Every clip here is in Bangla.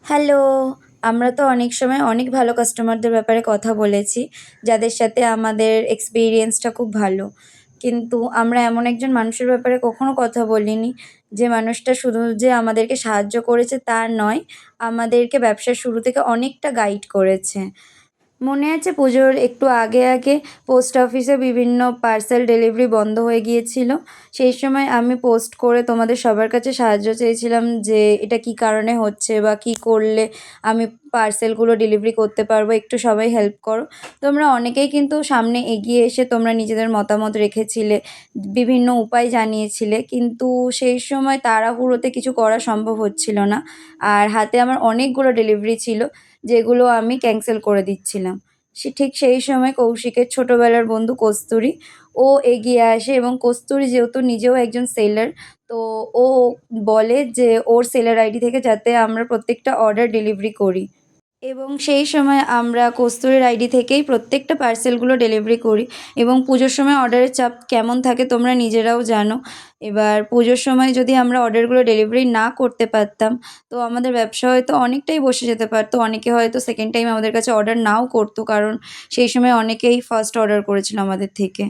হ্যালো! আমরা তো অনেক সময় অনেক ভালো কাস্টমারদের ব্যাপারে কথা বলেছি, যাদের সাথে আমাদের এক্সপেরিয়েন্সটা খুব ভালো। কিন্তু আমরা এমন একজন মানুষের ব্যাপারে কখনো কথা বলিনি, যে মানুষটা শুধু যে আমাদেরকে সাহায্য করেছে তা নয়, আমাদেরকে ব্যবসার শুরু থেকে অনেকটা গাইড করেছে। মনে আছে পুজোর একটু আগে পোস্ট অফিসে বিভিন্ন পার্সেল ডেলিভারি বন্ধ হয়ে গিয়েছিল। সেই সময় আমি পোস্ট করে তোমাদের সবার কাছে সাহায্য চেয়েছিলাম যে এটা কী কারণে হচ্ছে বা কী করলে আমি পার্সেলগুলো ডেলিভারি করতে পারবো, একটু সবাই হেল্প করো। তোমরা অনেকেই কিন্তু সামনে এগিয়ে এসে তোমরা নিজেদের মতামত রেখেছিলে, বিভিন্ন উপায় জানিয়েছিলে। কিন্তু সেই সময় তাড়াহুড়োতে কিছু করা সম্ভব হচ্ছিল না। আর হাতে আমার অনেকগুলো ডেলিভারি ছিল, যেগুলো আমি ক্যানসেল করে দিচ্ছিলাম। ঠিক সেই সময় কৌশিকের ছোটোবেলার বন্ধু কস্তুরী, ও এগিয়ে আসে এবং কস্তুরী যেহেতু নিজেও একজন সেলার, তো ও বলে যে ওর সেলার আইডি থেকে যাতে আমরা প্রত্যেকটা অর্ডার ডেলিভারি করি। এবং সেই সময় আমরা কস্তুরীর আইডি থেকেই প্রত্যেকটা পার্সেলগুলো ডেলিভারি করি। এবং পুজোর সময় অর্ডারের চাপ কেমন থাকে তোমরা নিজেরাও জানো। এবার পুজোর সময় যদি আমরা অর্ডারগুলো ডেলিভারি না করতে পারতাম, তো আমাদের ব্যবসা হয়তো অনেকটাই বসে যেতে পারতো। অনেকে হয়তো সেকেন্ড টাইম আমাদের কাছে অর্ডার নাও করতো, কারণ সেই সময় অনেকেই ফার্স্ট অর্ডার করেছিল আমাদের থেকে।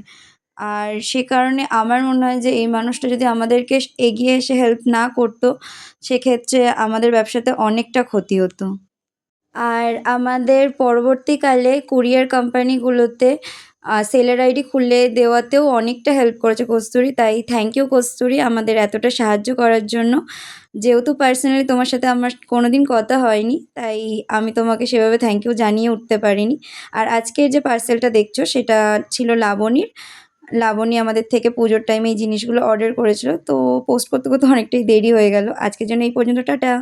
আর সে কারণে আমার মনে হয় যে এই মানুষটা যদি আমাদেরকে এগিয়ে এসে হেল্প না করতো, সেক্ষেত্রে আমাদের ব্যবসাতে অনেকটা ক্ষতি হতো। আর আমাদের পরবর্তীকালে কুরিয়ার কোম্পানিগুলোতে সেলার আইডি খুলে দেওয়াতেও অনেকটা হেল্প করেছে কস্তুরী। তাই থ্যাংক ইউ কস্তুরী, আমাদের এতটা সাহায্য করার জন্য। যেহেতু পার্সোনালি তোমার সাথে আমার কোনোদিন কথা হয়নি, তাই আমি তোমাকে সেভাবে থ্যাংক ইউ জানিয়ে উঠতে পারিনি। আর আজকের যে পার্সেলটা দেখছো সেটা ছিল লাবণীর। লাবণী আমাদের থেকে পুজোর টাইমে এই জিনিসগুলো অর্ডার করেছিল। তো পোস্ট করতে অনেকটাই দেরি হয়ে গেল। আজকের জন্য এই পর্যন্ত, টাটা।